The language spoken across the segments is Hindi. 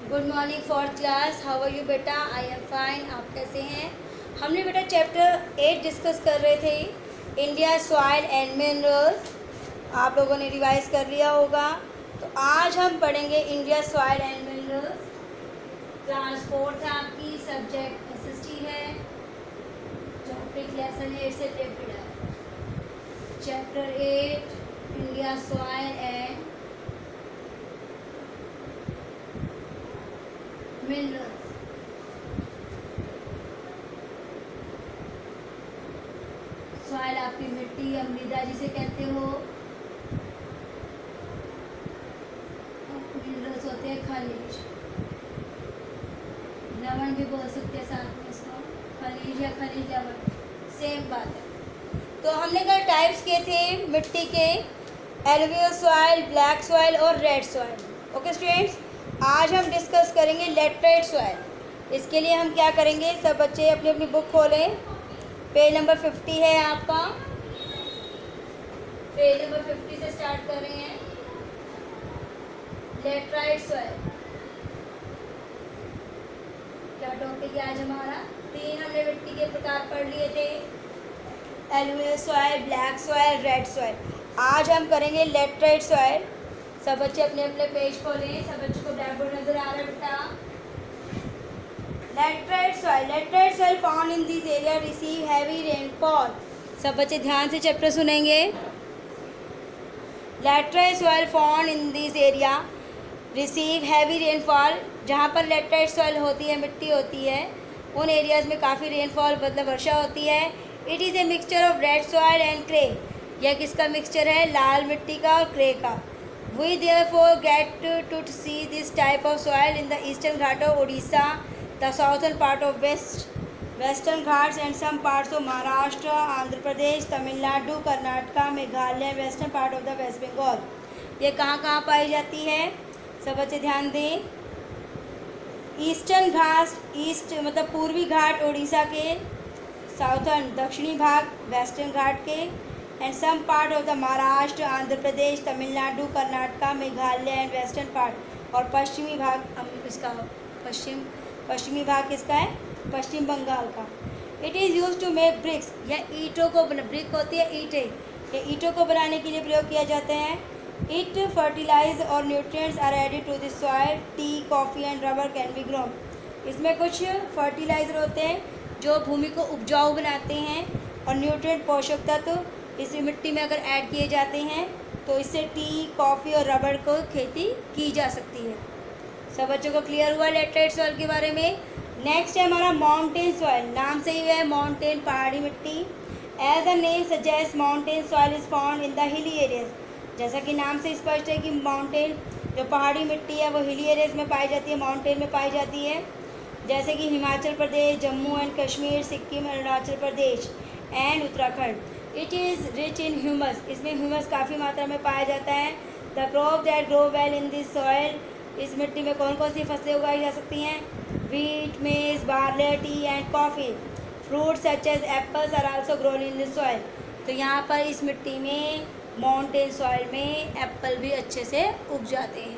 Good morning fourth class. How are you बेटा? I am fine. आप कैसे हैं? हमने बेटा चैप्टर 8 डिस्कस कर रहे थे, इंडिया सॉइल एंड मिनरल्स। आप लोगों ने रिवाइज कर लिया होगा। तो आज हम पढ़ेंगे India soil and minerals. Class 4 है आपकी, सब्जेक्ट एसएसटी है, टॉपिक लेसन 8 से रिलेटेड है। Chapter 8 India soil and minerals. Soil आपकी मिट्टी या मृदा जिसे कहते हो, मिनरल्स होते हैं खनिज, लवण भी बोल सकते हैं साथ में इसको, खनिज या खनिज लवण सेम बात है। तो हमने कल टाइप्स किए थे मिट्टी के, एलुवियल सॉइल, ब्लैक सॉइल और रेड सॉइल। ओके स्टूडेंट्स, आज हम डिस्कस करेंगे लैटराइट सॉइल। इसके लिए हम क्या करेंगे, सब बच्चे अपनी अपनी बुक खोलें। पेज नंबर 50 है आपका, पेज नंबर 50 से स्टार्ट कर रहे हैं। लैटराइट सॉइल क्या टॉपिक है आज हमारा? 3 हमने मिट्टी के प्रकार पढ़ लिए थे, alluvial soil, black soil, red soil. आज हम करेंगे लैटराइट सॉइल। सब बच्चे अपने अपने पेज खोलें। सब बच्चों को ब्लैक बोर्ड नजर आ रहा है बेटा? Laterite soil found in this area receive heavy rainfall. सब बच्चे ध्यान से चैप्टर सुनेंगे। Laterite soil found in this area receive heavy rainfall. जहाँ पर लैटराइट सॉइल होती है, मिट्टी होती है, उन एरियाज़ में काफ़ी रेनफॉल मतलब वर्षा होती है। It is a mixture of red soil and clay. यह किसका मिक्सचर है? लाल मिट्टी का और क्ले का। We therefore get to see this type of soil in the eastern Ghat of Odisha, the southern part of Western Ghats and some parts of Maharashtra, Andhra Pradesh, Tamil Nadu, Karnataka, Meghalaya, western part of the West Bengal। ये कहाँ पाई जाती है? सब बच्चे ध्यान दें। ईस्टर्न घाट, ईस्ट मतलब पूर्वी घाट उड़ीसा के, साउथर्न दक्षिणी भाग वेस्टर्न घाट के, and some part of the Maharashtra, Andhra Pradesh, Tamil Nadu, Karnataka, Meghalaya and western part. और पश्चिमी भाग इसका पश्चिमी भाग किसका है? पश्चिम बंगाल का। It is use to make bricks. यह ईंटों को ब्रिक होती है ईंटें, ये ईंटों को बनाने के लिए प्रयोग किया जाते हैं। इट फर्टिलाइज और nutrients are added to this soil. Tea, coffee and rubber can be grown. इसमें कुछ फर्टिलाइज़र होते हैं जो भूमि को उपजाऊ बनाते हैं, और न्यूट्रिएंट पोषक तत्व इस मिट्टी में अगर ऐड किए जाते हैं तो इससे टी, कॉफ़ी और रबर को खेती की जा सकती है। सब बच्चों को क्लियर हुआ लैटराइट सॉइल के बारे में? नेक्स्ट है हमारा माउंटेन सॉइल। नाम से ही है माउंटेन, पहाड़ी मिट्टी। As a name suggest mountain soil is found in the hilly areas. जैसा कि नाम से स्पष्ट है कि माउंटेन जो पहाड़ी मिट्टी है वो हिली एरियाज में पाई जाती है, माउंटेन में पाई जाती है, जैसे कि Himachal Pradesh, Jammu and Kashmir, Sikkim, Arunachal Pradesh and Uttarakhand. It is rich in humus. इसमें ह्यूमस काफ़ी मात्रा में पाया जाता है। The crop that grow well in this soil. इस मिट्टी में कौन कौन सी फसलें उगाई जा सकती हैं? Wheat, maize, barley, tea and coffee. Fruits such as apples are also grown in this soil. तो यहाँ पर इस मिट्टी में, माउंटेन सॉइल में, एप्पल भी अच्छे से उग जाते हैं।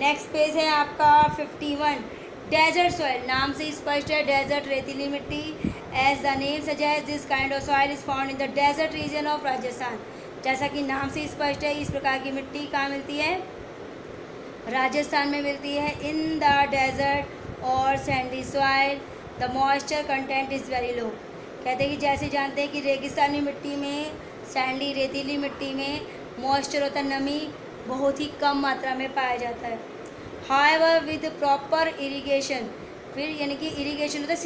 नेक्स्ट पेज है आपका 51, डेजर्ट सॉइल। नाम से स्पष्ट है, डेजर्ट रेतीली मिट्टी। As the name suggest this kind of soil is found in the desert region of Rajasthan. जैसा कि नाम से स्पष्ट है, इस प्रकार की मिट्टी कहाँ मिलती है? राजस्थान में मिलती है। इन द डेजर्ट और Sandy soil the moisture content is very low. कहते हैं कि जैसे जानते हैं कि रेगिस्तानी मिट्टी में, सैंडी रेतीली मिट्टी में मॉइस्चर होता है, नमी बहुत ही कम मात्रा में पाया जाता है। हाउएवर विद प्रॉपर इरिगेशन, फिर यानी कि इरिगेशन होता है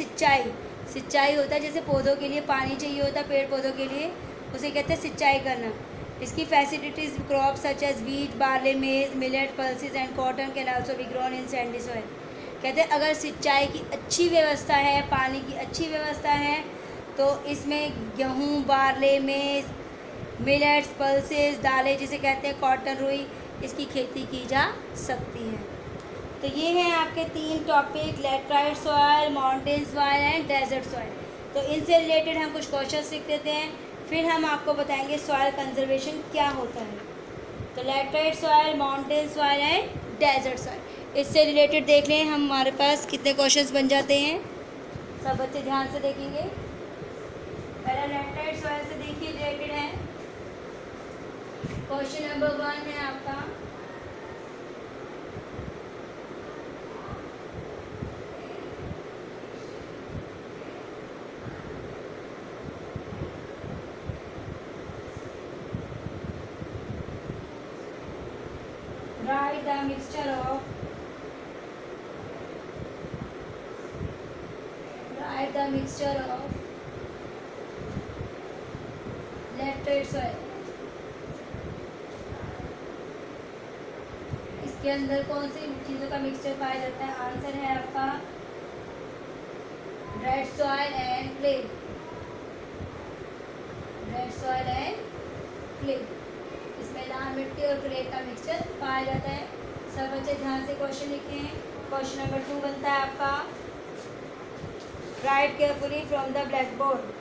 सिंचाई होता है, जैसे पौधों के लिए पानी चाहिए होता है, पेड़ पौधों के लिए, उसे कहते हैं सिंचाई करना। इसकी facilities crop such as wheat, barley, maize, millet, pulses and cotton can also be grown in sandy soil. कहते हैं अगर सिंचाई की अच्छी व्यवस्था है, पानी की अच्छी व्यवस्था है, तो इसमें गेहूँ, बार्ले, मेज, मिलेट्स, पल्सेस, दालें जिसे कहते हैं कॉटन, रुई, इसकी खेती की जा सकती है। तो ये हैं आपके 3 topic, laterite soil, mountain soil and desert soil. तो इनसे रिलेटेड हम कुछ क्वेश्चन लिख देते हैं, फिर हम आपको बताएंगे सॉइल कंजर्वेशन क्या होता है। तो laterite soil, mountain soil and desert soil, इससे रिलेटेड देख लें हमारे पास कितने क्वेश्चंस बन जाते हैं। सब बच्चे ध्यान से देखेंगे। पहला लैक्टाइड सॉइल से देखिए रिलेटेड है। क्वेश्चन नंबर 1 है आपका, write the mixture of lactate soil। इसके अंदर कौन सी चीज़ों का मिक्सचर पाया जाता है? आंसर है आपका red soil and clay. Red soil and clay, इसमें लाल मिट्टी और क्ले का मिक्सचर पाया जाता है। सब बच्चे ध्यान से क्वेश्चन लिखें। क्वेश्चन नंबर 2 बनता है आपका, write carefully from the black board.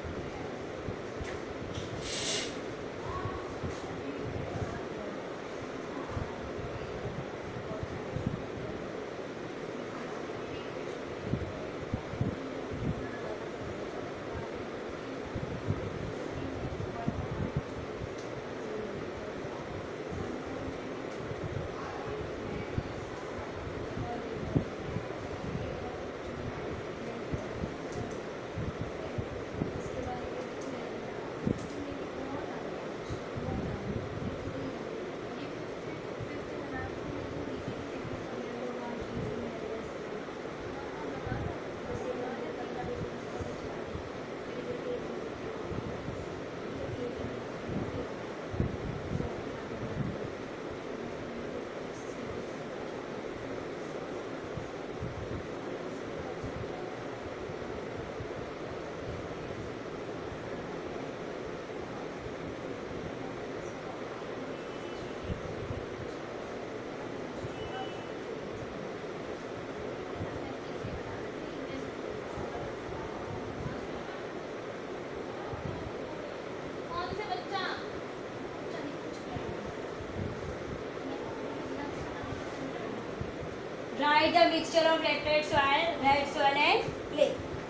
Write the mixture of lactate soil, red soil and clay.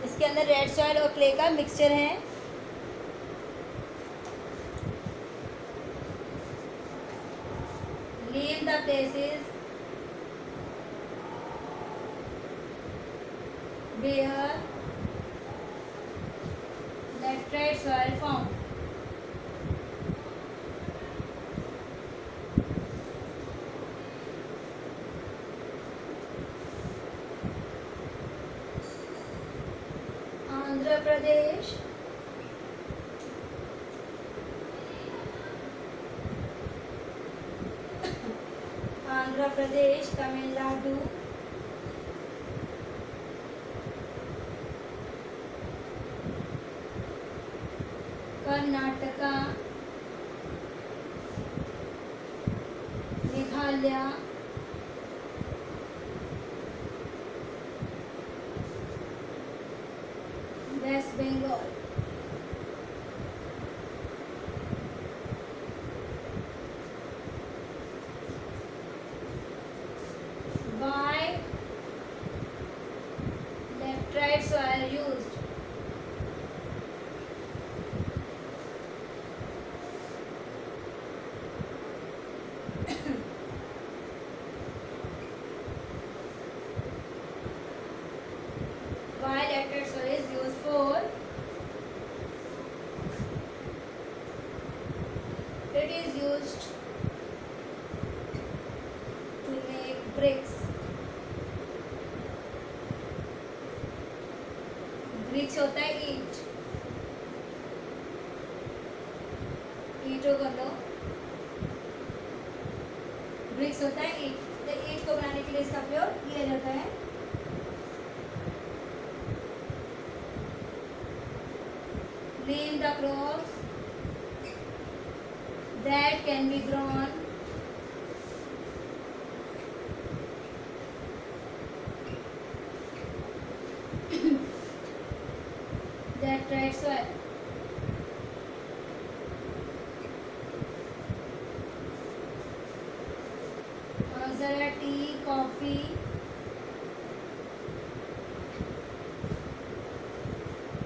इसके अंदर रेड सॉइल और क्ले का मिक्सचर है। Name the places where lactate soil found. Andhra Pradesh, Andhra Pradesh, Tamil Nadu, Karnataka, Meghalaya, west Bengal. Why laterite soil used? Why laterite soil is used for? It is used to make bricks. Bricks होता है ईंट, ईंटों कर लो। ब्रिक्स होता है ईंट, तो ईंट को बनाने के लिए इसका प्रयोग किया जाता है। Name the crops that can be grown laterite soil। Answer है tea, coffee,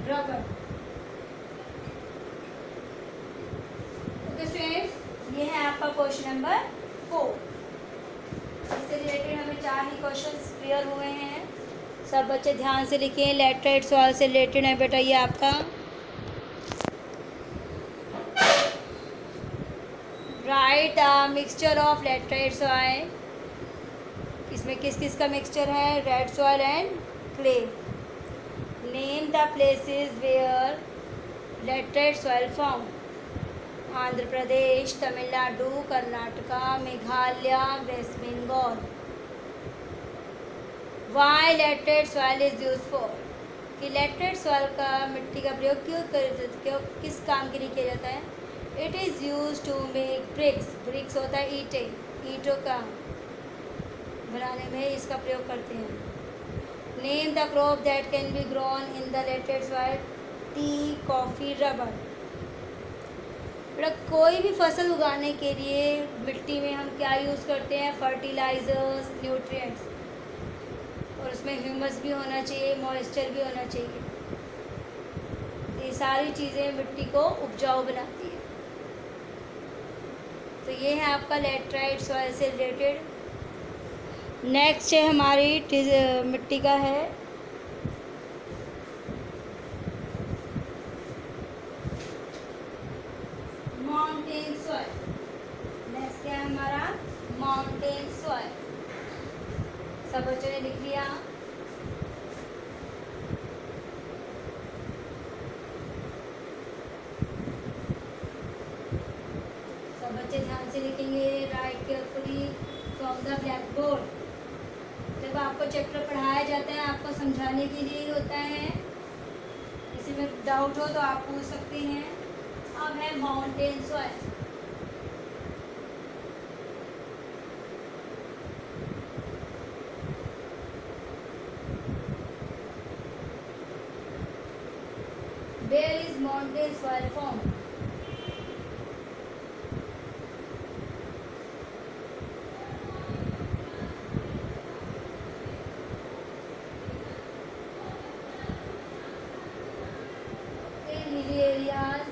rubber. Okay students, ये है आपका क्वेश्चन नंबर 4। इससे रिलेटेड हमें 4 ही क्वेश्चंस क्लियर हुए हैं। सब बच्चे ध्यान से लिखें। लेटरेट सॉइल से रिलेटेड है बेटा ये आपका। Write mixture of laterite soil. इसमें किस किस का मिक्सचर है? Red soil and clay. Name the places where laterite soil form. Andhra Pradesh, Tamil Nadu, Karnataka, Meghalaya, west Bengal. Why laterite soil is use for, कि लेटरेट सॉइल का मिट्टी का प्रयोग क्यों किस काम के लिए किया जाता है? It is use to make bricks. Bricks होता है ईंटों का बनाने में इसका प्रयोग करते हैं। Name the crop that can be grown in the laterite soil. Tea, coffee, rubber. बेटा कोई भी फसल उगाने के लिए मिट्टी में हम क्या यूज़ करते हैं? फर्टिलाइजर्स, न्यूट्रिएंट्स, और उसमें ह्यूमस भी होना चाहिए, मॉइस्चर भी होना चाहिए। ये सारी चीज़ें मिट्टी को उपजाऊ बनाती है। तो ये है आपका लेटराइट सॉइल से रिलेटेड। नेक्स्ट है हमारी मिट्टी का है माउंटेन सॉइल। नेक्स्ट है हमारा माउंटेन सॉइल। सब बच्चों ने लिख लिया? सब बच्चे ध्यान से लिखेंगे। Right carefully from the black board. जब आपको चैप्टर पढ़ाया जाता है आपको समझाने के लिए होता है। किसी में डाउट हो तो आप पूछ सकते हैं। अब है mountain soil. Where is mountain soil formed? In hilly areas,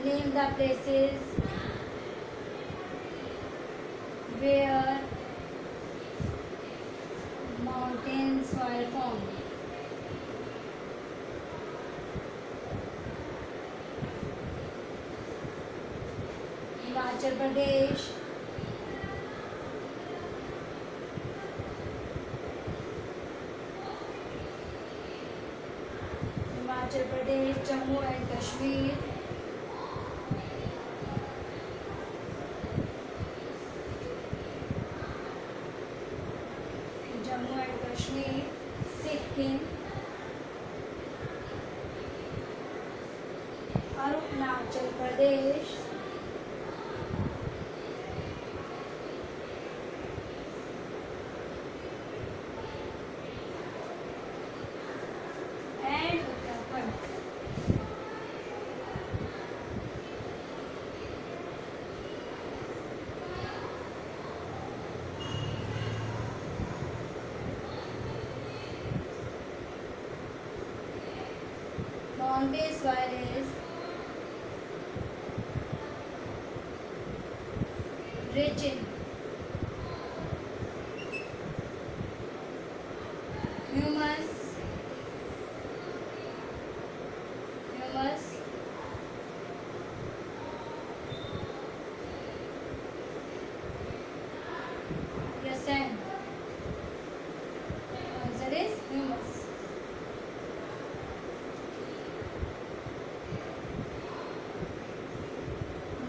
name the places where mountain soil formed. Himachal Pradesh, Jammu and Kashmir, Sikkim, Arunachal Pradesh, and Uttarakhand. Mountain soil is rich in humus, या sand. Answer is humus.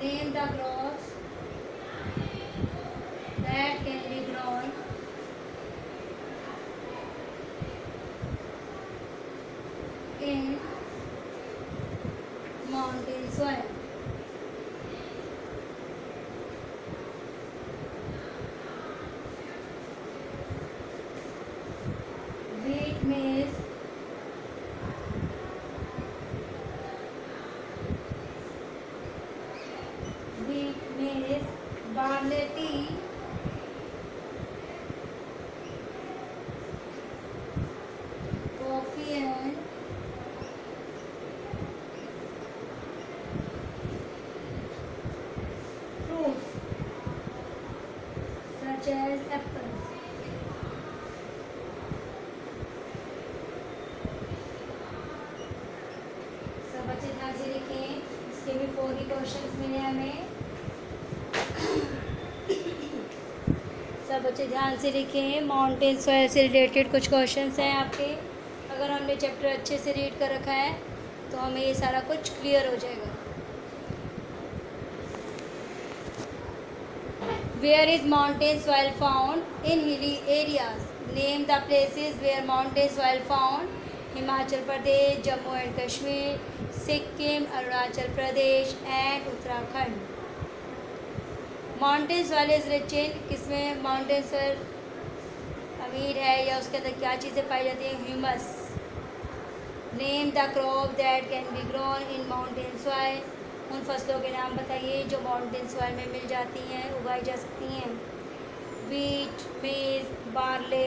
Name the crops that can be grown in mountain soil. Wheat, maize, and fruits such as apples. सब बच्चे ध्यान से लिखें, इसके भी 4 क्वेश्चंस मिले हमें। सब बच्चे ध्यान से लिखें, माउंटेन सॉइल से रिलेटेड कुछ क्वेश्चंस हैं आपके। अगर हमने चैप्टर अच्छे से रीड कर रखा है तो हमें ये सारा कुछ क्लियर हो जाएगा। Where is mountain soil found in hilly areas? Name the places where mountain soil found. Himachal Pradesh, Jammu and Kashmir, Sikkim, Arunachal Pradesh and Uttarakhand. Mountain soil is rich in, किसमें माउंटेन सॉइल अमीर है या उसके अंदर क्या चीज़ें पाई जाती हैं? Humus. Name the crop that can be grown in mountain soil. उन फसलों के नाम बताइए जो माउंटेन सॉइल में मिल जाती हैं, उगाई जा सकती हैं। Wheat, maize, barley,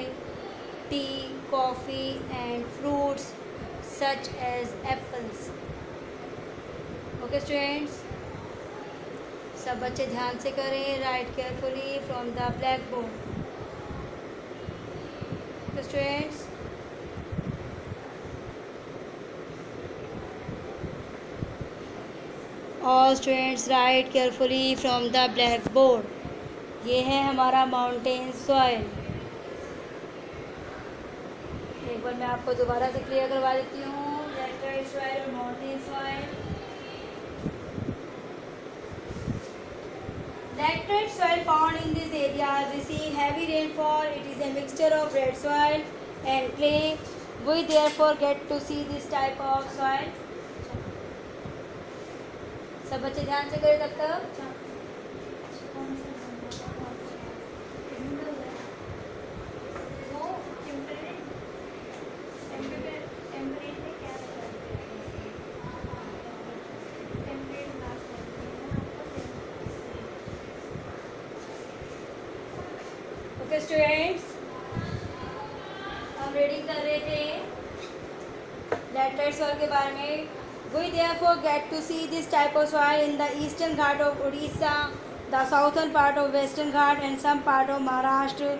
tea, coffee and fruits such as apples. Okay students, सब बच्चे ध्यान से करें, write carefully from the black board. Students, all students write carefully from the black board. ये है हमारा माउंटेन सॉइल। एक बार मैं आपको दोबारा से क्लियर करवा देती हूँ, लैटराइट सॉइल और mountain soil. Laterite soil found in this area receive heavy rainfall. It is a mixture of red soil and clay. We therefore get to see this type of soil. सब बच्चे ध्यान से करें तब तक। ओके स्टूडेंट्स, हम रीडिंग कर रहे थे लैटराइट सॉइल के बारे में। We therefore get to see this type of soil in the eastern Ghat of Odisha, the southern part of western Ghat and some part of Maharashtra,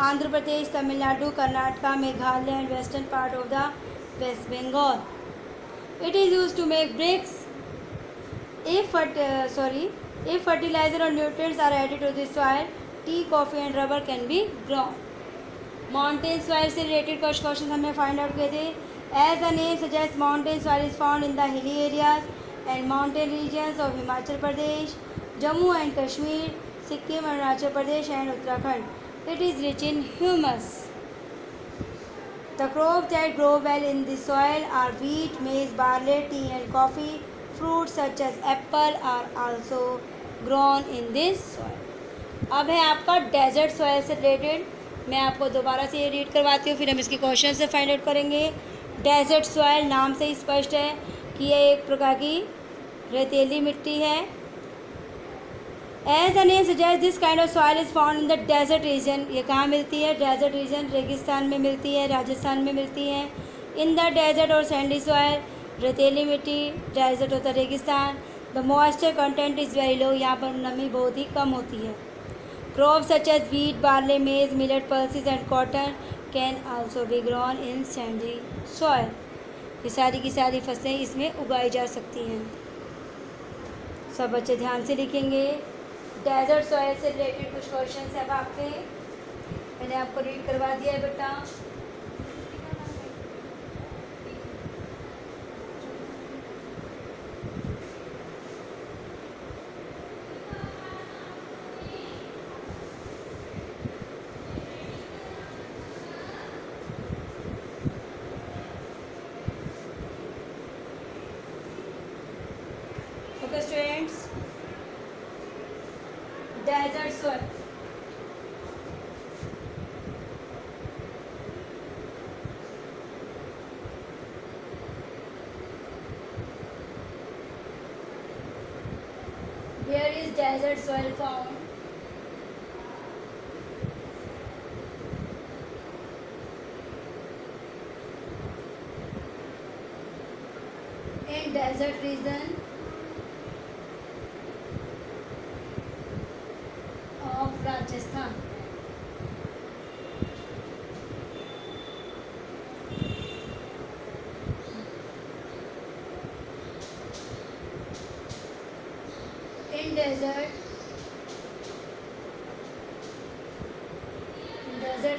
Andhra Pradesh, Tamil Nadu, Karnataka, Meghalaya and western part of the West Bengal. It is used to make bricks. If fertilizer or nutrients are added to this soil, tea, coffee and rubber can be grown. Mountain soil से related कुछ क्वेश्चन हमने फाइंड आउट किए थे। As the name suggests, mountain soil is found in the hilly areas and mountain regions of Himachal Pradesh, Jammu and Kashmir, Sikkim, Arunachal Pradesh and Uttarakhand. It is rich in humus. The crops that grow well in this soil are wheat, maize, barley, tea and coffee. Fruits such as apple are also grown in this soil. अब है आपका डेजर्ट सॉइल से रिलेटेड। मैं आपको दोबारा से ये रीड करवाती हूँ, फिर हम इसके क्वेश्चन से फाइंड आउट करेंगे। डेजर्ट सॉइल नाम से ही स्पष्ट है कि ये एक प्रकार की रेतीली मिट्टी है। As the name suggest, this kind of soil is found in the desert region. ये कहाँ मिलती है? डेजर्ट रीजन, रेगिस्तान में मिलती है, राजस्थान में मिलती है। इन द डेजर्ट और सैंडी सॉइल, रेतीली मिट्टी, डेजर्ट होता है रेगिस्तान। The moisture content is very low, यहाँ पर नमी बहुत ही कम होती है। Crops such as wheat, barley, maize, millet, pulses and cotton can also be grown in sandy soil. ये सारी की सारी फसलें इसमें उगाई जा सकती हैं। सब बच्चे ध्यान से लिखेंगे। डेजर्ट सॉइल से रिलेटेड कुछ क्वेश्चन है अब आपके, मैंने आपको रीड करवा दिया है बेटा। Students, desert soil. Where is desert soil found? desert region of Rajasthan. In desert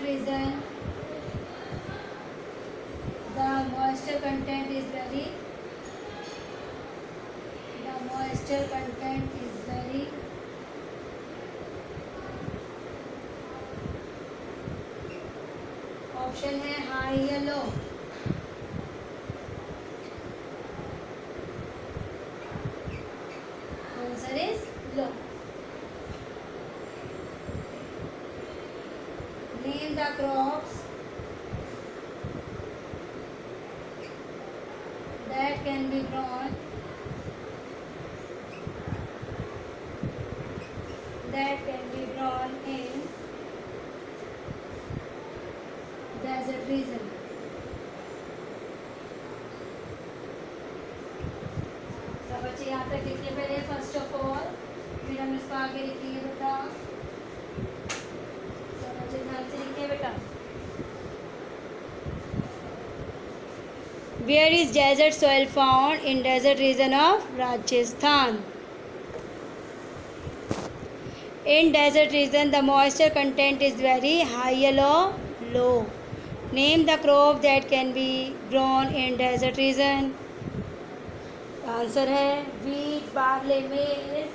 region, the moisture content is very option है हाई या low. Answer is low. Name the crops that can be grown in desert region. सब बच्चे यहाँ तक लिखिए पहले फर्स्ट ऑफ ऑल, फिर हम इसको आगे लिखेंगे बेटा. सब बच्चे ध्यान से लिखिए बेटा. Where is desert soil found? In desert region of Rajasthan. In desert region, the moisture content is very high or low. Name the crop that can be grown in desert region. Answer है wheat, barley, maize.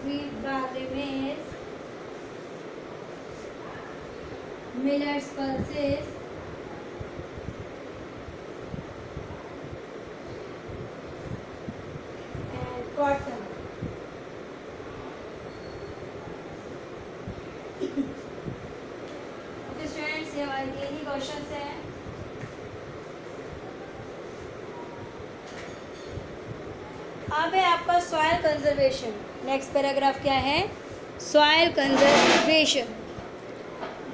Wheat, barley, maize. Millets, pulses, and cotton. Okay students, ये हमारे यही क्वेश्चंस हैं. अब है आपका सॉइल कंजर्वेशन. नेक्स्ट पैराग्राफ क्या है? Soil conservation.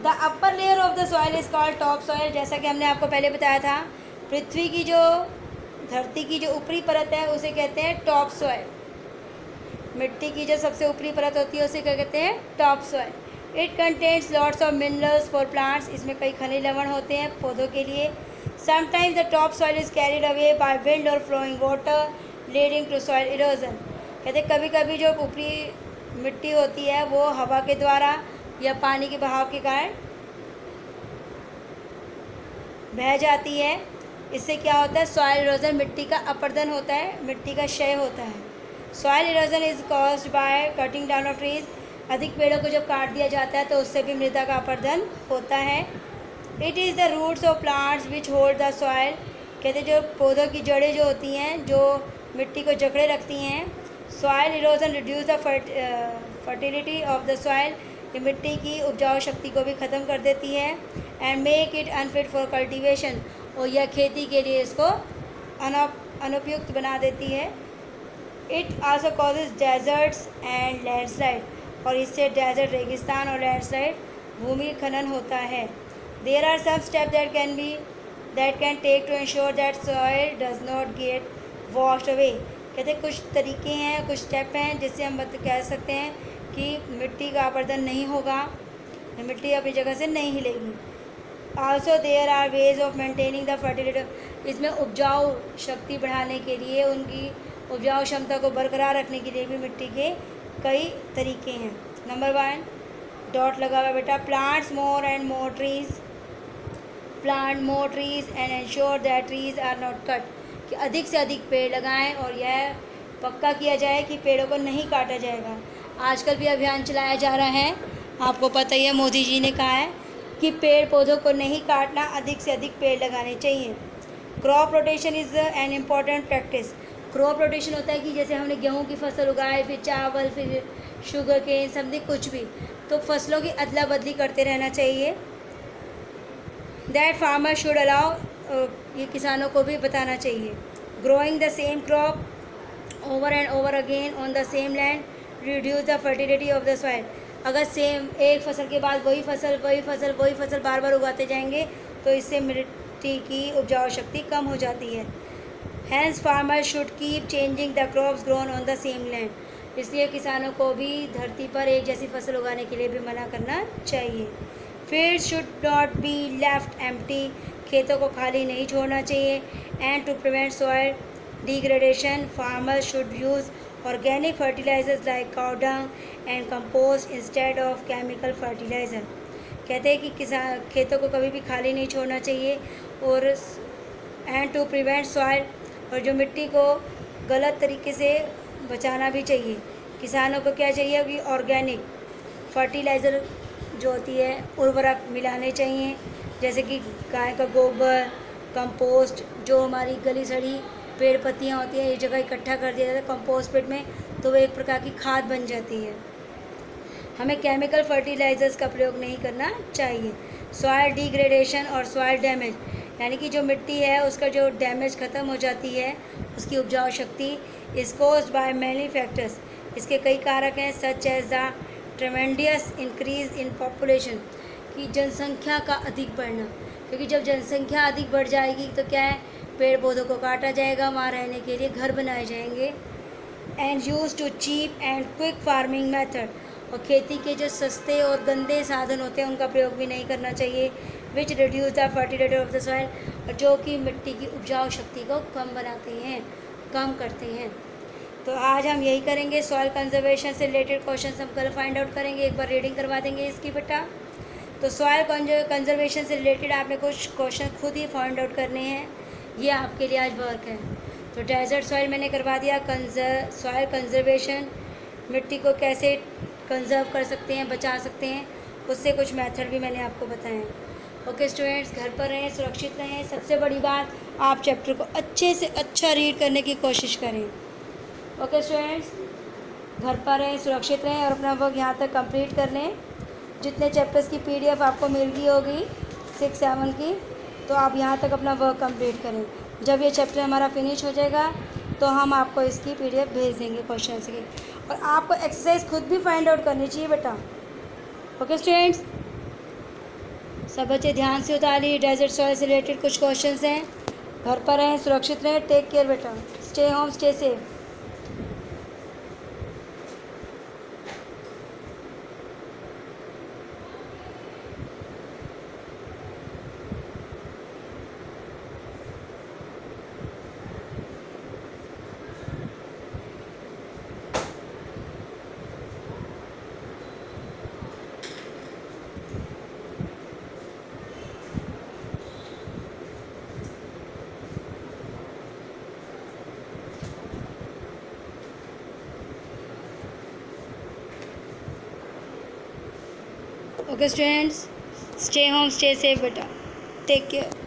The upper layer of the soil is called top soil. जैसा कि हमने आपको पहले बताया था, पृथ्वी की जो धरती की जो ऊपरी परत है उसे कहते हैं टॉप सॉइल. मिट्टी की जो सबसे ऊपरी परत होती है उसे क्या कहते हैं? Top soil. It contains lots of minerals for plants. इसमें कई खनिज लवण होते हैं पौधों के लिए. Sometimes the top soil is carried away by wind or flowing water leading to soil erosion. कहते कभी कभी जो ऊपरी मिट्टी होती है वो हवा के द्वारा या पानी के बहाव के कारण बह जाती है. इससे क्या होता है? Soil erosion. मिट्टी का अपरदन होता है, मिट्टी का क्षय होता है. Soil erosion is caused by cutting down of trees. अधिक पेड़ों को जब काट दिया जाता है तो उससे भी मृदा का अपरदन होता है. It is the roots of plants which hold the soil. कहते जो पौधों की जड़ें जो होती हैं जो मिट्टी को जकड़े रखती हैं. Soil erosion reduce the fertility of the soil. ये मिट्टी की उपजाऊ शक्ति को भी ख़त्म कर देती है. And make it unfit for cultivation. और यह खेती के लिए इसको अनुपयुक्त बना देती है. It also causes deserts and landslide. और इससे डेजर्ट, रेगिस्तान और लैंडस्लाइड भूमि खनन होता है. There are some step that can take to ensure that soil does not get washed away. कहते कुछ तरीके हैं, कुछ स्टेप हैं जिससे हम कह सकते हैं कि मिट्टी का अपरदन नहीं होगा, मिट्टी अपनी जगह से नहीं हिलेगी. Also there are ways of maintaining the fertility. इसमें उपजाऊ शक्ति बढ़ाने के लिए, उनकी उपजाऊ क्षमता को बरकरार रखने के लिए भी मिट्टी के कई तरीके हैं. नंबर 1 डॉट लगा हुआ बेटा. Plants more and more trees. Plant more trees and ensure that trees are not cut. कि अधिक से अधिक पेड़ लगाएं और यह पक्का किया जाए कि पेड़ों को नहीं काटा जाएगा. आजकल भी अभियान चलाया जा रहा है, आपको पता ही है. मोदी जी ने कहा है कि पेड़ पौधों को नहीं काटना, अधिक से अधिक पेड़ लगाने चाहिए. Crop rotation is an important practice. Crop rotation होता है कि जैसे हमने गेहूं की फसल उगाए, फिर चावल, फिर शुगर केन, समथिंग कुछ भी, तो फसलों की अदला बदली करते रहना चाहिए. That farmer should allow. ये किसानों को भी बताना चाहिए. Growing the same crop over and over again on the same land reduce the fertility of the soil. अगर सेम एक फसल के बाद वही फसल बार बार उगाते जाएंगे तो इससे मिट्टी की उपजाऊ शक्ति कम हो जाती है। Hence farmer should keep changing the crops grown on the same land. इसलिए किसानों को भी धरती पर एक जैसी फसल उगाने के लिए भी मना करना चाहिए। Fields should not be left empty. खेतों को खाली नहीं छोड़ना चाहिए। And to prevent soil degradation farmers should use organic fertilizers like cow dung and compost instead of chemical fertilizer. कहते हैं कि किसान खेतों को कभी भी खाली नहीं छोड़ना चाहिए और एंड टू प्रिवेंट सॉइल, और जो मिट्टी को गलत तरीके से बचाना भी चाहिए। किसानों को क्या चाहिए कि ऑर्गेनिक फर्टिलाइज़र जो होती है उर्वरक मिलाने चाहिए, जैसे कि गाय का गोबर, कंपोस्ट, जो हमारी गली सड़ी पेड़ पत्तियाँ होती हैं एक जगह इकट्ठा कर दिया जाता है कंपोस्ट पिट में, तो वो एक प्रकार की खाद बन जाती है। हमें केमिकल फर्टिलाइज़र्स का प्रयोग नहीं करना चाहिए। सॉइल डिग्रेडेशन और सॉइल डैमेज, यानी कि जो मिट्टी है उसका जो डैमेज ख़त्म हो जाती है, उसकी उपजाऊ शक्ति is caused by many factors. इसके कई कारक हैं, such as the tremendous increase in population, कि जनसंख्या का अधिक बढ़ना, क्योंकि जब जनसंख्या अधिक बढ़ जाएगी तो क्या है, पेड़ पौधों को काटा जाएगा, वहाँ रहने के लिए घर बनाए जाएंगे। And use to cheap and quick farming method, और खेती के जो सस्ते और गंदे साधन होते हैं उनका प्रयोग भी नहीं करना चाहिए। Which reduce the fertility of the soil, और जो कि मिट्टी की उपजाऊ शक्ति को कम करते हैं। तो आज हम यही करेंगे, सॉइल कंजर्वेशन से रिलेटेड क्वेश्चन हम कल फाइंड आउट करेंगे। एक बार रीडिंग करवा देंगे इसकी बेटा। तो सॉइल कंजर्वेशन से रिलेटेड आपने कुछ क्वेश्चन खुद ही फाइंड आउट करने हैं, ये आपके लिए आज वर्क है। तो डेजर्ट सॉइल मैंने करवा दिया, सॉइल कंजर्वेशन, मिट्टी को कैसे कंजर्व कर सकते हैं, बचा सकते हैं, उससे कुछ मेथड भी मैंने आपको बताए हैं। ओके स्टूडेंट्स, घर पर रहें, सुरक्षित रहें। सबसे बड़ी बात, आप चैप्टर को अच्छे से अच्छा रीड करने की कोशिश करें। ओके स्टूडेंट्स, घर पर रहें, सुरक्षित रहें और अपना वर्क यहाँ तक कंप्लीट कर लें। जितने चैप्टर्स की PDF आपको मिल गई होगी 6-7 की, तो आप यहाँ तक अपना वर्क कंप्लीट करें। जब ये चैप्टर हमारा फिनिश हो जाएगा तो हम आपको इसकी PDF भेज देंगे क्वेश्चन की, और आपको एक्सरसाइज खुद भी फाइंड आउट करनी चाहिए बेटा। ओके स्टूडेंट्स, सब बच्चे ध्यान से उतारिए। डेजर्ट सॉइल से रिलेटेड कुछ क्वेश्चंस हैं। घर पर रहें, सुरक्षित रहें, टेक केयर बेटा, stay home, stay safe. Okay students, stay home, stay safe beta, take care.